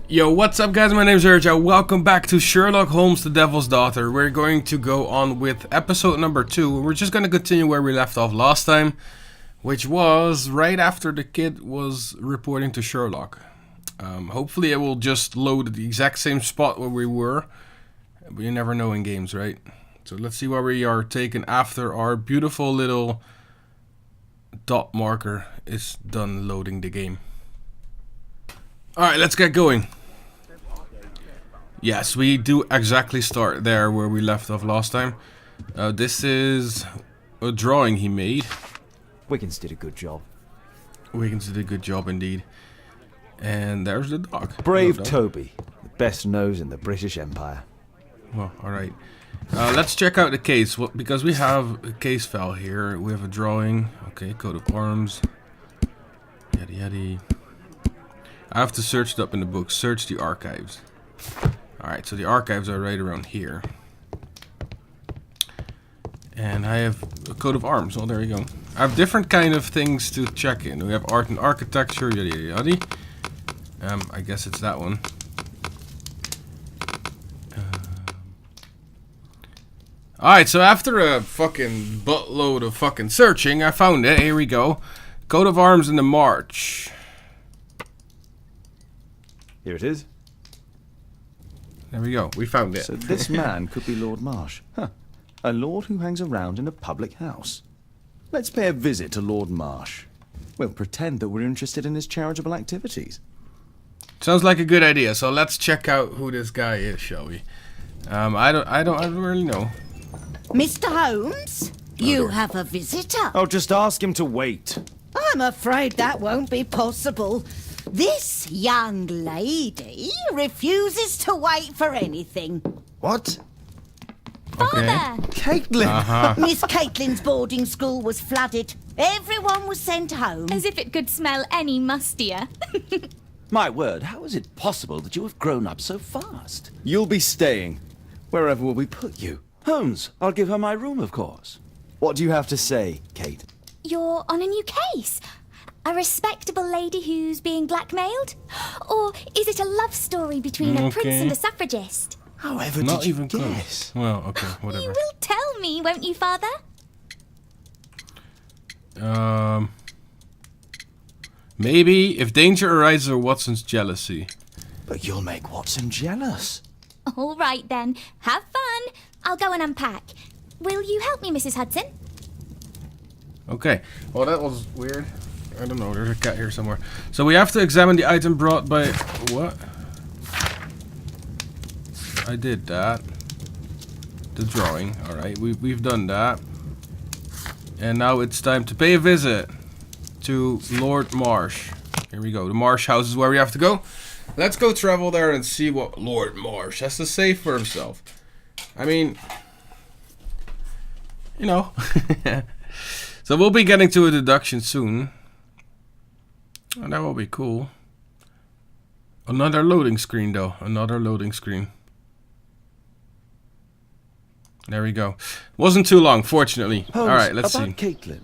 Yo, what's up guys, my name is Erja. Welcome back to Sherlock Holmes, the Devil's Daughter. We're going to go on with episode number 2. We're just going to continue where we left off last time, which was right after the kid was reporting to Sherlock. Hopefully it will just load at the exact same spot where we were, but you never know in games, right? So let's see where we are taken after our beautiful little dot marker is done loading the game. Alright, let's get going. Yes, we do exactly start there where we left off last time. This is a drawing he made. Wiggins did a good job. Wiggins did a good job indeed. And there's the dog. Brave Toby, the best nose in the British Empire. Well, alright. Let's check out the case. Well, because we have a case file here. We have a drawing. Okay, coat of arms. Yaddy yaddy. I have to search it up in the book. Search the archives. Alright, so the archives are right around here. And I have a coat of arms. Oh, there you go. I have different kind of things to check in. We have art and architecture. Yaddy yaddy yaddy. I guess it's that one. Alright, so after a fucking buttload of fucking searching, I found it. Here we go. Coat of arms in the March. Here it is. There we go. We found it. So this man could be Lord Marsh. Huh. A lord who hangs around in a public house. Let's pay a visit to Lord Marsh. We'll pretend that we're interested in his charitable activities. Sounds like a good idea. So let's check out who this guy is, shall we? I don't really know. Mr. Holmes, you have a visitor. Oh, just ask him to wait. I'm afraid that won't be possible. This young lady refuses to wait for anything. What? Okay. Father! Caitlin! Miss Caitlin's boarding school was flooded. Everyone was sent home. As if it could smell any mustier. My word, how is it possible that you have grown up so fast? You'll be staying. Wherever will we put you? Holmes, I'll give her my room, of course. What do you have to say, Kate? You're on a new case. A respectable lady who's being blackmailed? Or is it a love story between a prince and a suffragist? However Not did you even guess? close. Well, okay, You whatever. will tell me, won't you, Father? Maybe if danger arises or Watson's jealousy. But you'll make Watson jealous. All right, then. Have fun. I'll go and unpack. Will you help me, Mrs. Hudson? Okay. Well, that was weird. I don't know. There's a cat here somewhere. So we have to examine the item brought by... What? I did that. The drawing. Alright, we've done that. And now it's time to pay a visit to Lord Marsh. Here we go. The Marsh House is where we have to go. Let's go travel there and see what Lord Marsh has to say for himself. I mean... You know. So we'll be getting to a deduction soon. And that will be cool. Another loading screen though. Another loading screen. There we go. Wasn't too long, fortunately. Holmes, Alright, let's about see. Caitlin.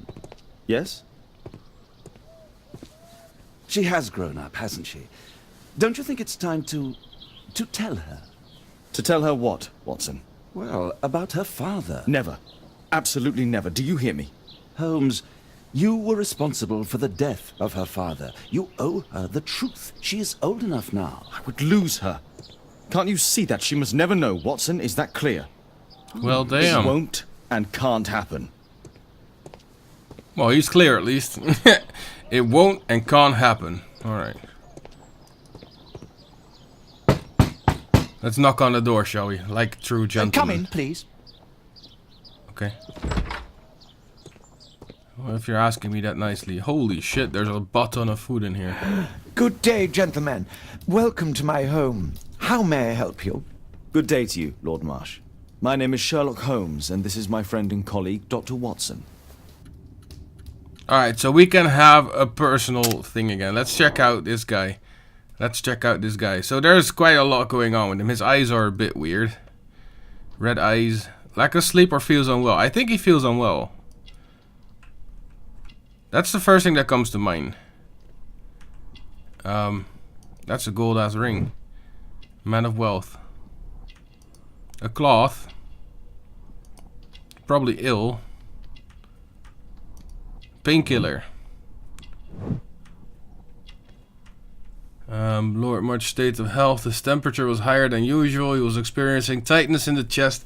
Yes? She has grown up, hasn't she? Don't you think it's time to tell her? To tell her what, Watson? Well, about her father. Never. Absolutely never. Do you hear me? Holmes, you were responsible for the death of her father. You owe her the truth. She is old enough now. I would lose her. Can't you see that? She must never know, Watson. Is that clear? Well, It damn. won't and can't happen. Well, he's clear at least. It won't and can't happen. Alright. Let's knock on the door, shall we? Like true gentlemen. Come in, please. Okay. Well, if you're asking me that nicely. Holy shit, there's a butt ton of food in here. Good day, gentlemen. Welcome to my home. How may I help you? Good day to you, Lord Marsh. My name is Sherlock Holmes, and this is my friend and colleague, Dr. Watson. Alright, so we can have a personal thing again. Let's check out this guy. So there's quite a lot going on with him. His eyes are a bit weird. Red eyes. Lack of sleep or feels unwell. I think he feels unwell. That's the first thing that comes to mind. That's a gold ass ring. Man of wealth. A cloth. Probably ill. Painkiller. Lord March's state of health. His temperature was higher than usual. He was experiencing tightness in the chest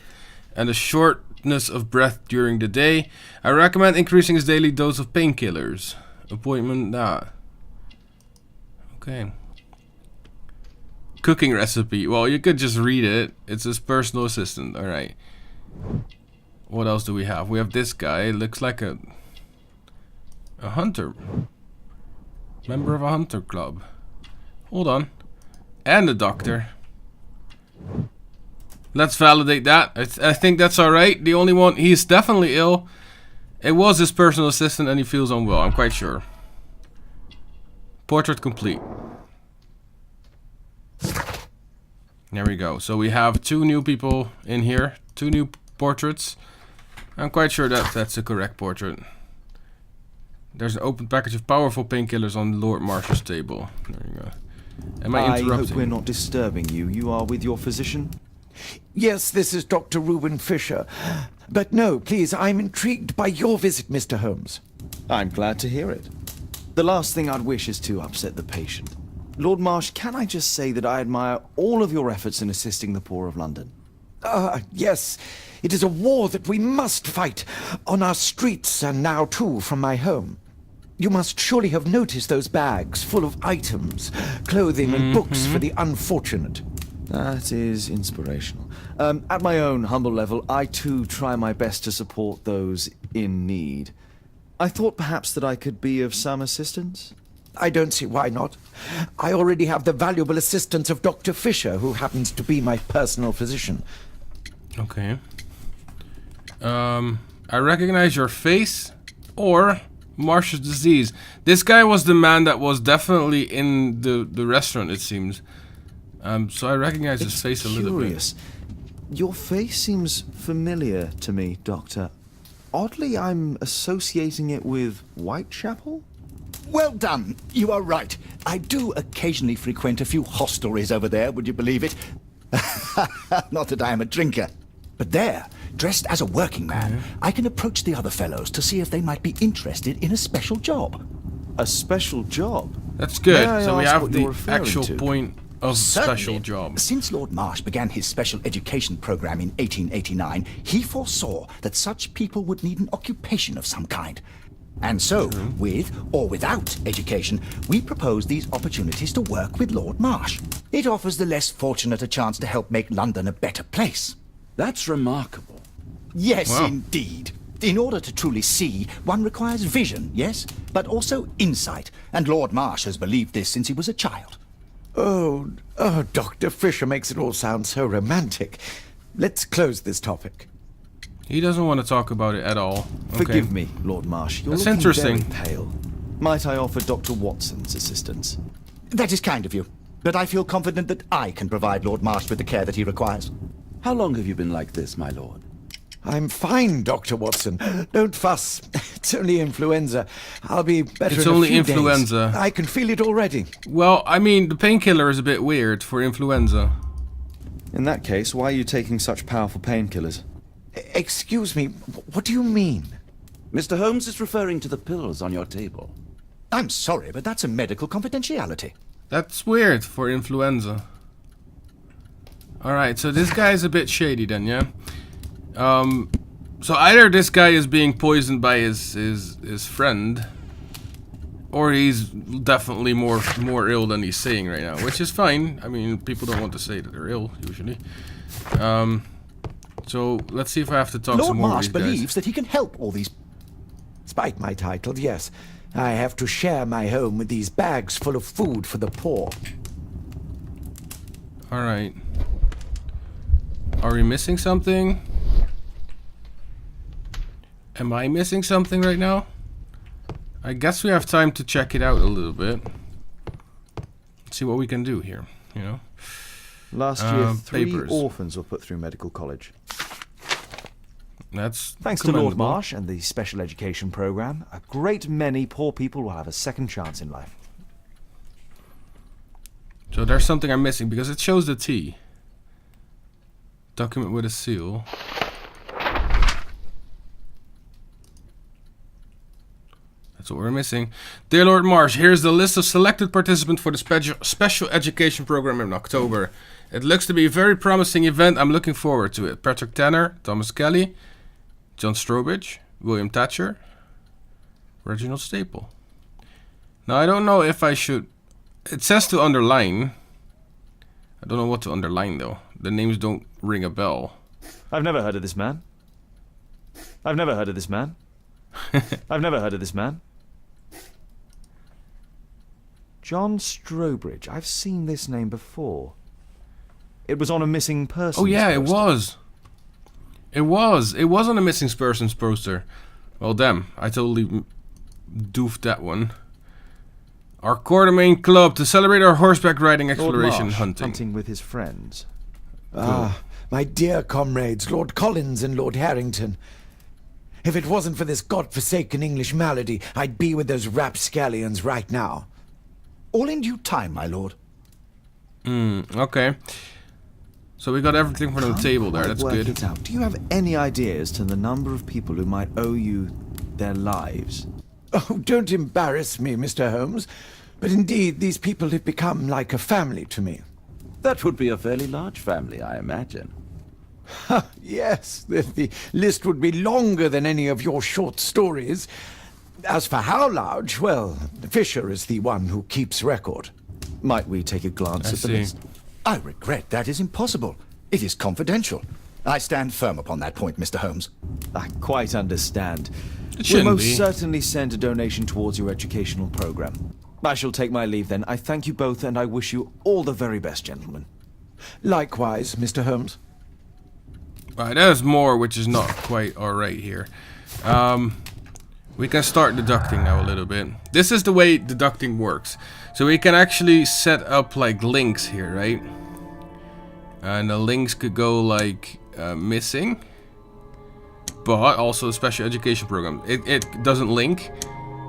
and a shortness of breath during the day. I recommend increasing his daily dose of painkillers. Appointment, okay. Cooking recipe. Well, you could just read it. It's his personal assistant. Alright. What else do we have? We have this guy. Looks like a hunter. Member of a hunter club. Hold on. And a doctor. Let's validate that. I think that's alright. The only one... He's definitely ill. It was his personal assistant and he feels unwell. I'm quite sure. Portrait complete. There we go. So we have 2 new people in here. 2 new portraits. I'm quite sure that that's the correct portrait. There's an open package of powerful painkillers on Lord Marsh's table. There you go. Am I interrupting? I hope we're not disturbing you. You are with your physician? Yes, this is Dr. Reuben Fischer. But no, please, I'm intrigued by your visit, Mr. Holmes. I'm glad to hear it. The last thing I'd wish is to upset the patient. Lord Marsh, can I just say that I admire all of your efforts in assisting the poor of London? Yes. It is a war that we must fight, on our streets and now too from my home. You must surely have noticed those bags full of items, clothing and books for the unfortunate. That is inspirational. At my own humble level, I too try my best to support those in need. I thought perhaps that I could be of some assistance. I don't see why not. I already have the valuable assistance of Dr. Fischer, who happens to be my personal physician. Okay. I recognize your face or Marsh's disease. This guy was the man that was definitely in the restaurant, it seems. So I recognize his face a little bit. Your face seems familiar to me, Doctor. Oddly, I'm associating it with Whitechapel? Well done. You are right. I do occasionally frequent a few hostelries over there, would you believe it? Not that I am a drinker. But there, dressed as a working man, I can approach the other fellows to see if they might be interested in a special job. A special job? That's good. May I So we ask have what the you're referring actual to? point of Certainly. special job. Since Lord Marsh began his special education program in 1889, he foresaw that such people would need an occupation of some kind. And so, with or without education, we propose these opportunities to work with Lord Marsh. It offers the less fortunate a chance to help make London a better place. That's remarkable. Yes, Wow. indeed. In order to truly see, one requires vision, yes, but also insight. And Lord Marsh has believed this since he was a child. Oh, Dr. Fischer makes it all sound so romantic. Let's close this topic. He doesn't want to talk about it at all. Okay. Forgive me, Lord Marsh. You're That's looking interesting. very pale. Might I offer Dr. Watson's assistance? That is kind of you, but I feel confident that I can provide Lord Marsh with the care that he requires. How long have you been like this, my lord? I'm fine, Dr. Watson. Don't fuss. It's only influenza. I'll be better It's in a only few influenza. days. I can feel it already. Well, I mean, the painkiller is a bit weird for influenza. In that case, why are you taking such powerful painkillers? Excuse me, what do you mean? Mr. Holmes is referring to the pills on your table. I'm sorry, but that's a medical confidentiality. That's weird for influenza. Alright, so this guy is a bit shady then, yeah? So either this guy is being poisoned by his friend, or he's definitely more ill than he's saying right now, which is fine. I mean, people don't want to say that they're ill, usually. So let's see if I have to talk Lord some more Marsh with these guys. believes that he can help all these... Despite my title, yes. I have to share my home with these bags full of food for the poor. Alright. Are we missing something? Am I missing something right now? I guess we have time to check it out a little bit. See what we can do here, you know? Last year, 3 papers. orphans were put through medical college. That's Thanks to Lord commendable. Marsh and the special education program, a great many poor people will have a second chance in life. So there's something I'm missing because it shows the T. Document with a seal. That's what we're missing. Dear Lord Marsh, here's the list of selected participants for the special education program in October. It looks to be a very promising event. I'm looking forward to it. Patrick Tanner, Thomas Kelly, John Strobridge, William Thatcher, Reginald Staple. Now I don't know if I should... It says to underline. I don't know what to underline though. The names don't ring a bell. I've never heard of this man. I've never heard of this man. I've never heard of this man. John Strobridge. I've seen this name before. It was on a missing persons Oh yeah, poster. it was. It was. It was on a missing persons poster. Well, damn. I totally doofed that one. Our Quartermain Club to celebrate our horseback riding, Lord exploration, Marsh, hunting. with his friends. Ah, my dear comrades, Lord Collins and Lord Harrington. If it wasn't for this godforsaken English malady, I'd be with those rapscallions right now. All in due time, my lord. Okay. So we got everything from the table there. That's Work good. it out. Do you have any idea as to the number of people who might owe you their lives? Oh, don't embarrass me, Mr. Holmes. But indeed, these people have become like a family to me. That would be a fairly large family, I imagine. Yes, the list would be longer than any of your short stories. As for how large, well, Fischer is the one who keeps record. Might we take a glance I at the see. list? I regret that is impossible. It is confidential. I stand firm upon that point, Mr. Holmes. I quite understand. It We'll shouldn't most be. certainly send a donation towards your educational program. I shall take my leave then. I thank you both and I wish you all the very best, gentlemen. Likewise, Mr. Holmes. Right, there's more, which is not quite alright here. We can start deducting now a little bit. This is the way deducting works. So we can actually set up like links here, right? And the links could go like missing, but also a special education program. It doesn't link.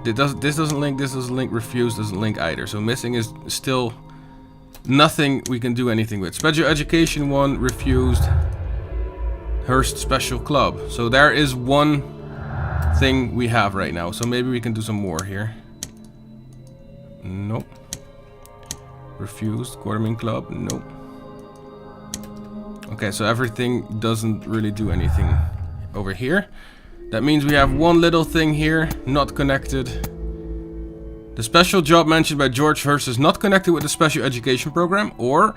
This doesn't link. This doesn't link. Refuse doesn't link either. So missing is still nothing we can do anything with. Special education one refused. Hearst Special Club. So there is one thing we have right now. So maybe we can do some more here. Nope. Refused. Quartermain Club. Nope. Okay, so everything doesn't really do anything over here. That means we have one little thing here, not connected. The special job mentioned by George Hearst is not connected with the special education program, or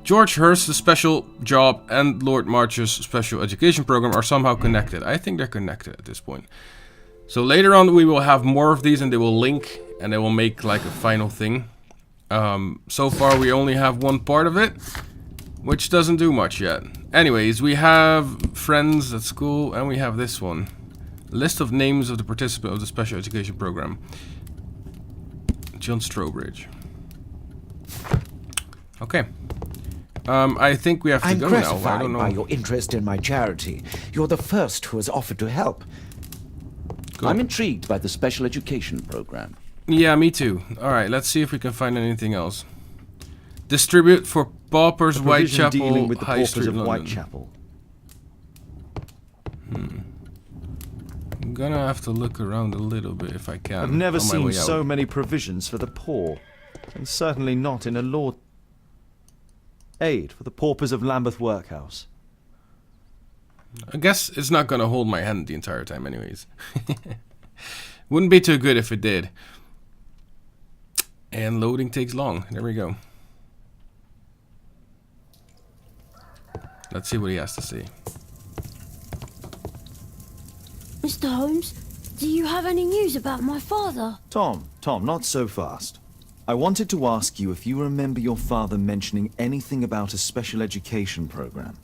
George Hearst's special job and Lord Marsh's special education program are somehow connected. I think they're connected at this point. So later on we will have more of these and they will link and they will make like a final thing. So far we only have one part of it, which doesn't do much yet. Anyways, we have friends at school and we have this one. List of names of the participants of the special education program. John Strobridge. Okay. I think we have to I'm go now. I gratified don't know. by your interest in my charity. You're the first who has offered to help. Cool. I'm intrigued by the special education program. Yeah, me too. Alright, let's see if we can find anything else. Distribute for paupers, A provision Whitechapel, dealing with the High paupers Street, of London. Whitechapel. I'm gonna have to look around a little bit if I can. I've never on my seen way so out. many provisions for the poor, and certainly not in a law. Aid for the paupers of Lambeth Workhouse. I guess it's not gonna hold my hand the entire time anyways. Wouldn't be too good if it did. And loading takes long. There we go. Let's see what he has to say. Mr. Holmes, do you have any news about my father? Tom, not so fast. I wanted to ask you if you remember your father mentioning anything about a special education program.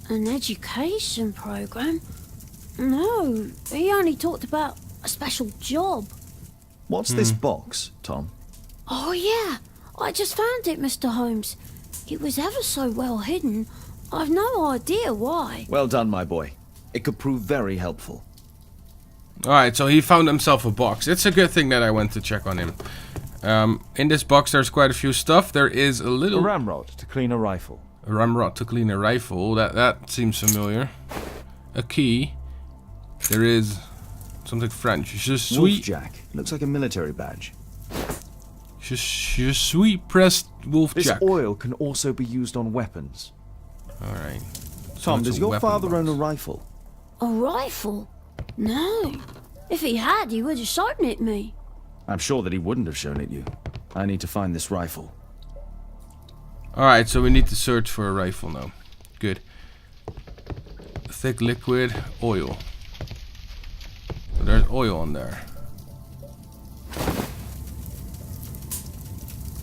An education program? No, he only talked about a special job. What's this box, Tom? Oh yeah, I just found it, Mr. Holmes. It was ever so well hidden. I've no idea why. Well done, my boy. It could prove very helpful. Alright, so he found himself a box. It's a good thing that I went to check on him. In this box there's quite a few stuff. There is a little... A ramrod to clean a rifle. A ramrod to clean a rifle. That seems familiar. A key. There is something French. Je suis... Wolfjack. Looks like a military badge. Je suis pressed Wolfjack. This oil can also be used on weapons. Alright. Tom, does your father own a rifle? A rifle? No. If he had, he would have shown it me. I'm sure that he wouldn't have shown it you. I need to find this rifle. Alright, so we need to search for a rifle now. Good. Thick liquid, oil. So there's oil on there.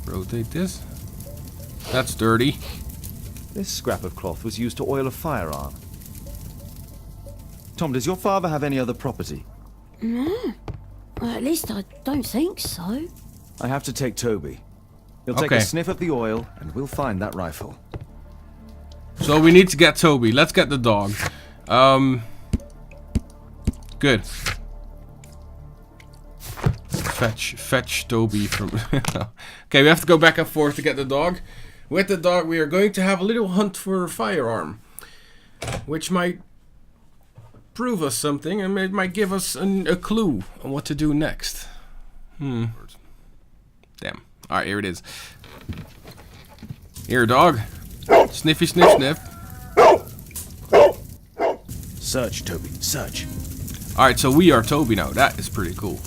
Rotate this. That's dirty. This scrap of cloth was used to oil a firearm. Tom, does your father have any other property? No. Well, at least I don't think so. I have to take Toby. He'll take Okay. a sniff of the oil, and we'll find that rifle. So we need to get Toby. Let's get the dog. Good. Fetch Toby from... Okay, we have to go back and forth to get the dog. With the dog, we are going to have a little hunt for a firearm. Which might prove us something, and it might give us a clue on what to do next. Damn. Alright, here it is. Here, dog. Sniffy, sniff, sniff. Search, Toby, search. Alright, so we are Toby now. That is pretty cool.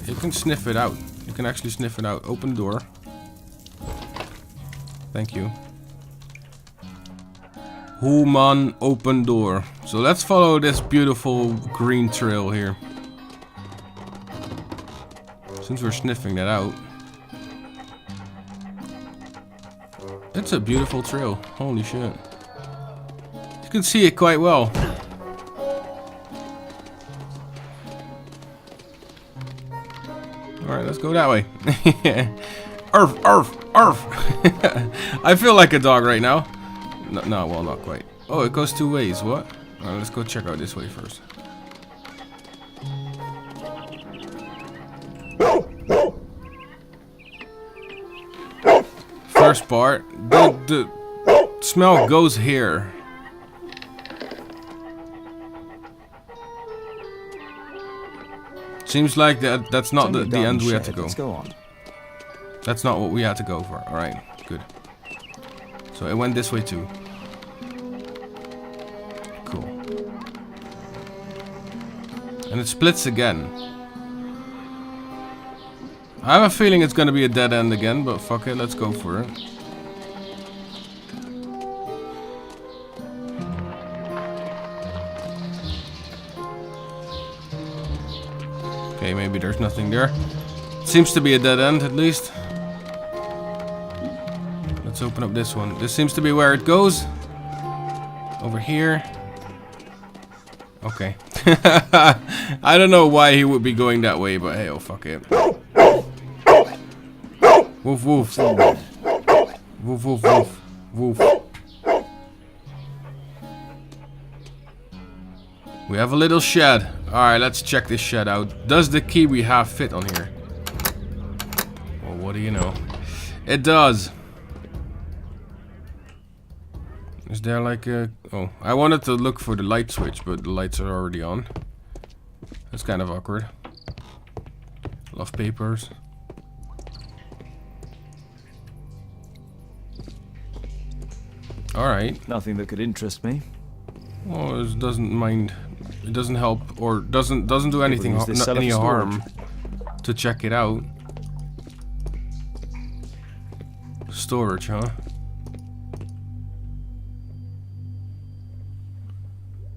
You can sniff it out. You can actually sniff it out. Open door. Thank you. Human open door. So let's follow this beautiful green trail here. Since we're sniffing that out. It's a beautiful trail. Holy shit. You can see it quite well. Alright, let's go that way. Arf, arf, arf. I feel like a dog right now. No, well, not quite. Oh, it goes two ways. What? Alright, let's go check out this way first. First part. The smell goes here. Seems like that's not the end we had to go. Let's go on. That's not what we had to go for. Alright, good. So it went this way too. Cool. And it splits again. I have a feeling it's gonna be a dead end again, but fuck it, let's go for it. Okay, maybe there's nothing there. Seems to be a dead end, at least. Let's open up this one. This seems to be where it goes. Over here. Okay. I don't know why he would be going that way, but hey, oh, fuck it. Woof, woof. Woof, woof, woof. Woof. We have a little shed. Alright, let's check this shed out. Does the key we have fit on here? Well, what do you know? It does. Is there like a... Oh, I wanted to look for the light switch, but the lights are already on. That's kind of awkward. Love papers. Alright. Nothing that could interest me. Well, it doesn't mind. It doesn't help or doesn't do anything use this cellar any for harm to check it out. Storage, huh?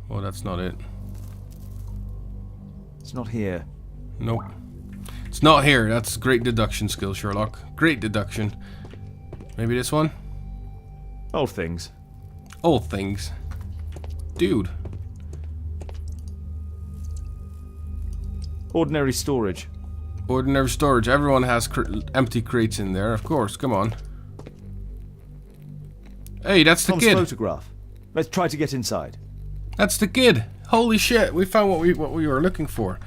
Well, that's not it. It's not here. Nope. It's not here. That's great deduction skill, Sherlock. Great deduction. Maybe this one? Old things. Old things. Dude. Ordinary storage. Ordinary storage. Everyone has empty crates in there, of course. Come on. Hey, that's the Tom's kid. photograph. Let's try to get inside. That's the kid. Holy shit! We found what we were looking for.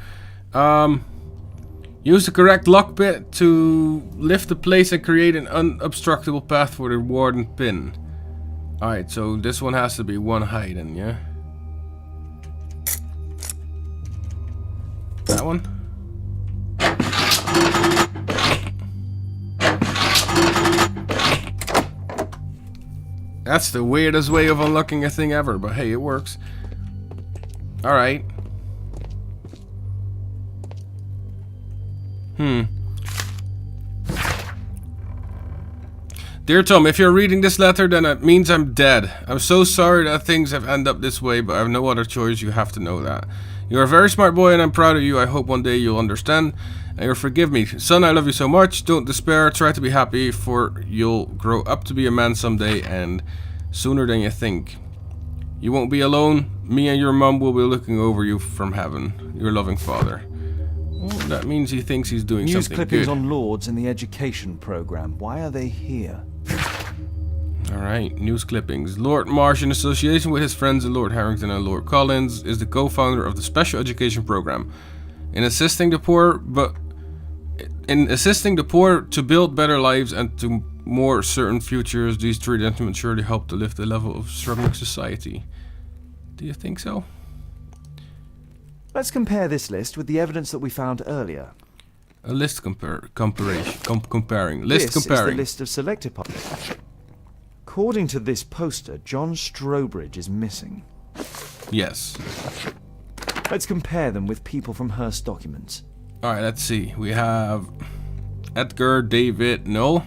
Use the correct lock bit to lift the place and create an unobstructable path for the warden pin. Alright, so this one has to be one hidden, yeah? That one? That's the weirdest way of unlocking a thing ever, but hey, it works. Alright. Dear Tom, if you're reading this letter, then it means I'm dead. I'm so sorry that things have ended up this way, but I have no other choice. You have to know that. You're a very smart boy and I'm proud of you. I hope one day you'll understand and you'll forgive me. Son, I love you so much. Don't despair. Try to be happy, for you'll grow up to be a man someday, and sooner than you think. You won't be alone. Me and your mom will be looking over you from heaven. Your loving father. Well, that means he thinks he's doing News something clippings good. on lords in the education program. Why are they here? Alright, news clippings. Lord Marsh, in association with his friends Lord Harrington and Lord Collins, is the co-founder of the Special Education Program. In assisting the poor to build better lives and to more certain futures, these three gentlemen surely help to lift the level of struggling society. Do you think so? Let's compare this list with the evidence that we found earlier. A list comparing. This is the list of selected parties. According to this poster, John Strobridge is missing. Yes. Let's compare them with people from Hearst documents. Alright, let's see. We have Edgar, David, no.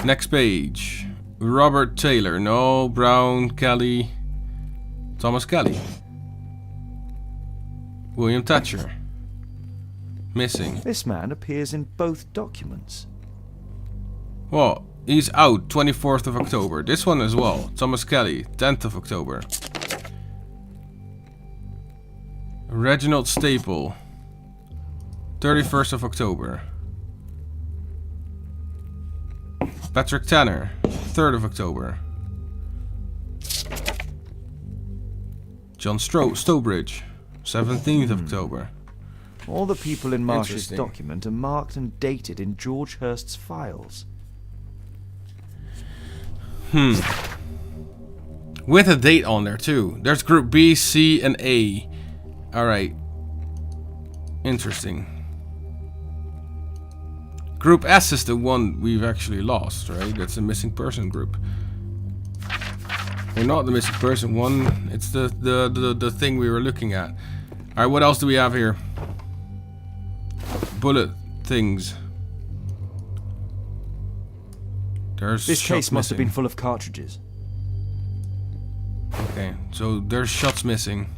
Next page. Robert Taylor, no. Brown, Kelly, Thomas Kelly. William Thatcher. Missing. This man appears in both documents. Well, he's out 24th of October. This one as well. Thomas Kelly, 10th of October. Reginald Staple, 31st of October. Patrick Tanner, 3rd of October. John Stobridge, 17th of October. All the people in Marsh's Interesting. document are marked and dated in George Hearst's files. With a date on there too. There's group B, C, and A. Alright. Interesting. Group S is the one we've actually lost, right? That's the missing person group. Or not the missing person one. It's the thing we were looking at. Alright, what else do we have here? Bullet things. There's This shots case must have missing. been full of cartridges. Okay, so there's shots missing.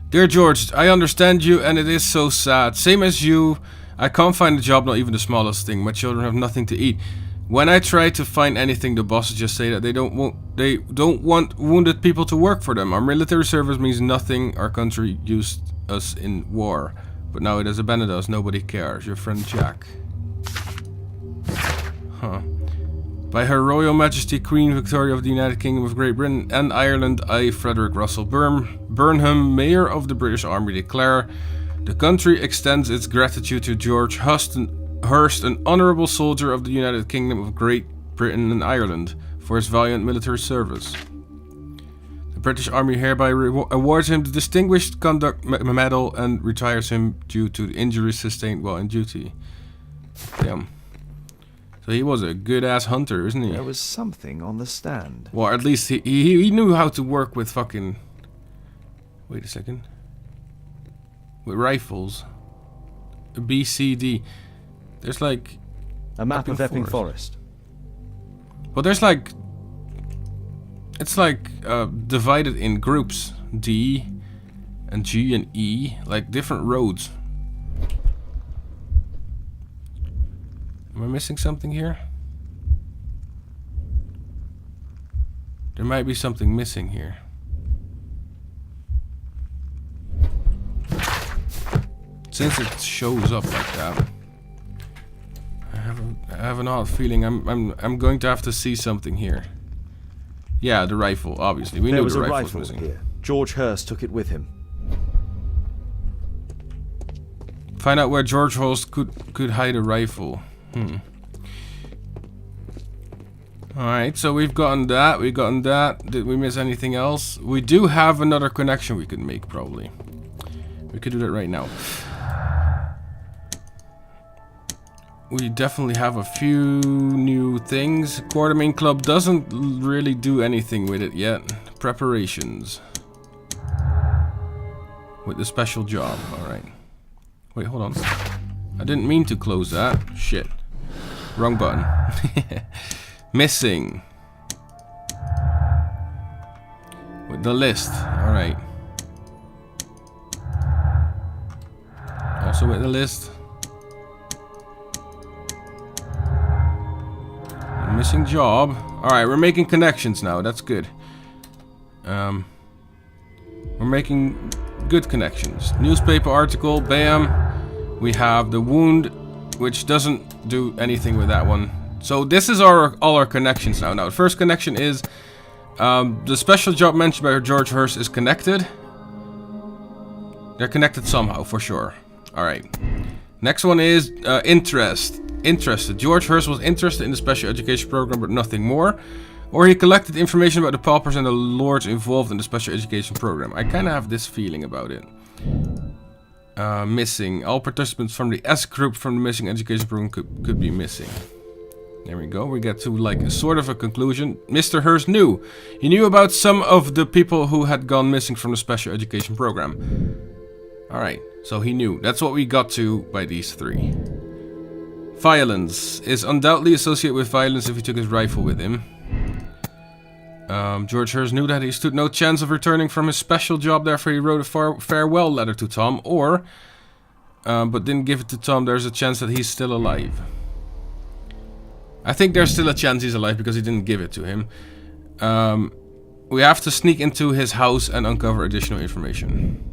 Dear George, I understand you and it is so sad. Same as you, I can't find a job, not even the smallest thing. My children have nothing to eat. When I try to find anything, the bosses just say that they don't want wounded people to work for them. Our military service means nothing. Our country used us in war, but now it has abandoned us. Nobody cares. Your friend Jack. Huh. By Her Royal Majesty Queen Victoria of the United Kingdom of Great Britain and Ireland, I, Frederick Russell Burnham, Mayor of the British Army, declare the country extends its gratitude to George Hearst, an honourable soldier of the United Kingdom of Great Britain and Ireland, for his valiant military service. The British Army hereby awards him the Distinguished Conduct Medal and retires him due to injuries sustained while in duty. Damn. So he was a good-ass hunter, isn't he? There was something on the stand. Well, at least he knew how to work with fucking... Wait a second. With rifles. A B, C, D. There's like... A map of Epping Forest. Well, there's like... It's like divided in groups. D and G and E. Like different roads. Am I missing something here? There might be something missing here. Since it shows up like that, I have an odd feeling I'm going to have to see something here. Yeah, the rifle, obviously. We There knew was the a rifle was rifle missing. here. George Hearst took it with him. Find out where George Holmes could hide a rifle. Alright, so we've gotten that. We've gotten that. Did we miss anything else? We do have another connection we could make, probably. We could do that right now. We definitely have a few new things. Quartermain Club doesn't really do anything with it yet. Preparations. With the special job. Alright. Wait, hold on. I didn't mean to close that. Shit. Wrong button. Missing. With the list. Alright. Also with the list. Missing job. Alright, we're making connections now. That's good. We're making good connections. Newspaper article. Bam. We have the wound, which doesn't do anything with that one. So this is all our connections now. Now, the first connection is the special job mentioned by George Hurst is connected. They're connected somehow, for sure. Alright. Next one is interest. Interested. George Hurst was interested in the special education program, but nothing more. Or he collected information about the paupers and the lords involved in the special education program. I kind of have this feeling about it. Missing. All participants from the S group from the missing education program could be missing. There we go. We get to like a sort of a conclusion. Mr. Hurst knew. He knew about some of the people who had gone missing from the special education program. Alright. So he knew. That's what we got to by these three. Violence is undoubtedly associated with violence if he took his rifle with him. George Hurst knew that he stood no chance of returning from his special job, therefore he wrote a farewell letter to Tom, but didn't give it to Tom. There's a chance that he's still alive. I think there's still a chance he's alive because he didn't give it to him. We have to sneak into his house and uncover additional information.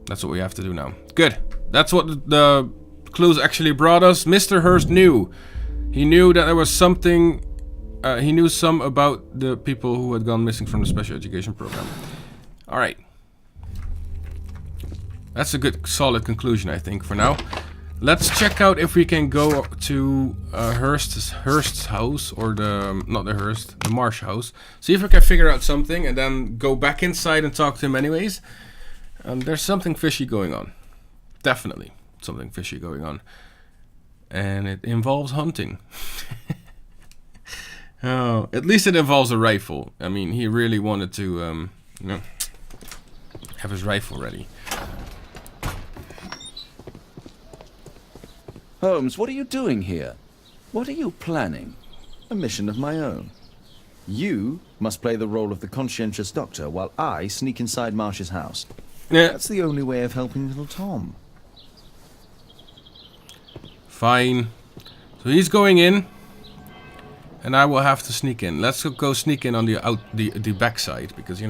That's what we have to do now. Good. That's what the clues actually brought us. Mr. Hurst knew. He knew that there was something. He knew some about the people who had gone missing from the special education program. Alright. That's a good, solid conclusion, I think, for now. Let's check out if we can go to Hurst's house, or not the Hurst, the Marsh House. See if we can figure out something, and then go back inside and talk to him anyways. There's something fishy going on. Definitely something fishy going on. And it involves hunting. Oh, at least it involves a rifle. I mean, he really wanted to, have his rifle ready. Holmes, what are you doing here? What are you planning? A mission of my own. You must play the role of the conscientious doctor while I sneak inside Marsh's house. Yeah. That's the only way of helping little Tom. Fine. So he's going in. And I will have to sneak in. Let's go sneak in on the back side, because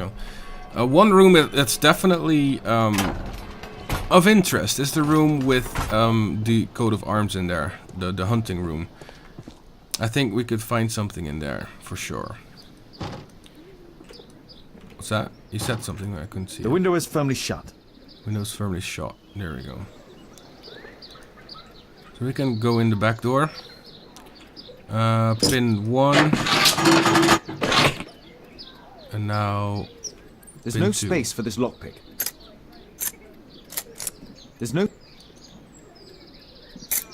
one room that's definitely of interest is the room with the coat of arms in there, the hunting room. I think we could find something in there for sure. What's that? You said something that I couldn't see. The window is firmly shut. Window's firmly shut. There we go. So we can go in the back door. Pin 1. And now... There's pin no 2. space for this lockpick. There's no...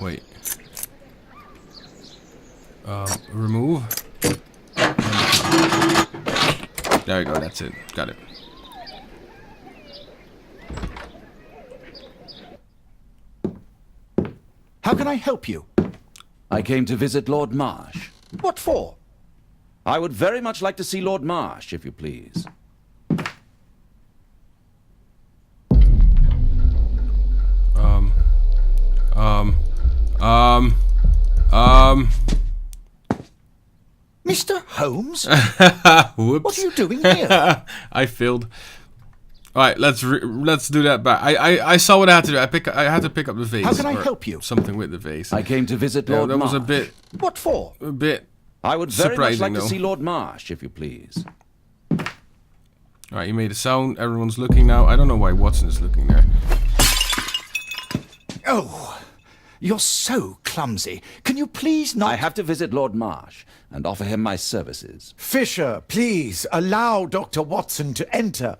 Wait. Remove. There we go, that's it. Got it. How can I help you? I came to visit Lord Marsh. What for? I would very much like to see Lord Marsh, if you please. Mr. Holmes? Whoops. What are you doing here? I failed. Alright, let's do that back. I saw what I had to do. I had to pick up the vase. How can I help you? Something with the vase. I came to visit Yeah, Lord that Marsh. was a What for? bit I would very much surprising, like to though. see Lord Marsh, if you please. Alright, you made a sound. Everyone's looking now. I don't know why Watson is looking there. Oh, you're so clumsy. Can you please not... I have to visit Lord Marsh and offer him my services. Fisher, please allow Dr. Watson to enter.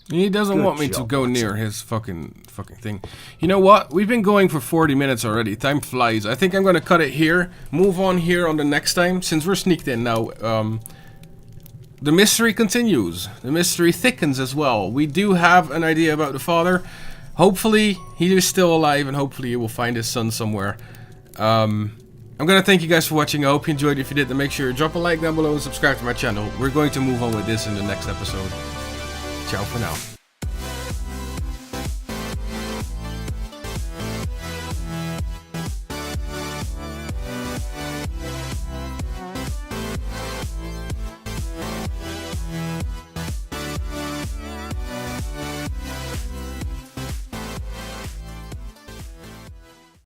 He doesn't Good want me to job, go Watson. near his fucking thing. You know what? We've been going for 40 minutes already. Time flies. I think I'm gonna cut it here. Move on here on the next time. Since we're sneaked in now, the mystery continues. The mystery thickens as well. We do have an idea about the father. Hopefully, he is still alive, and hopefully he will find his son somewhere. I'm gonna thank you guys for watching. I hope you enjoyed. If you did, then make sure you drop a like down below and subscribe to my channel. We're going to move on with this in the next episode. Ciao for now.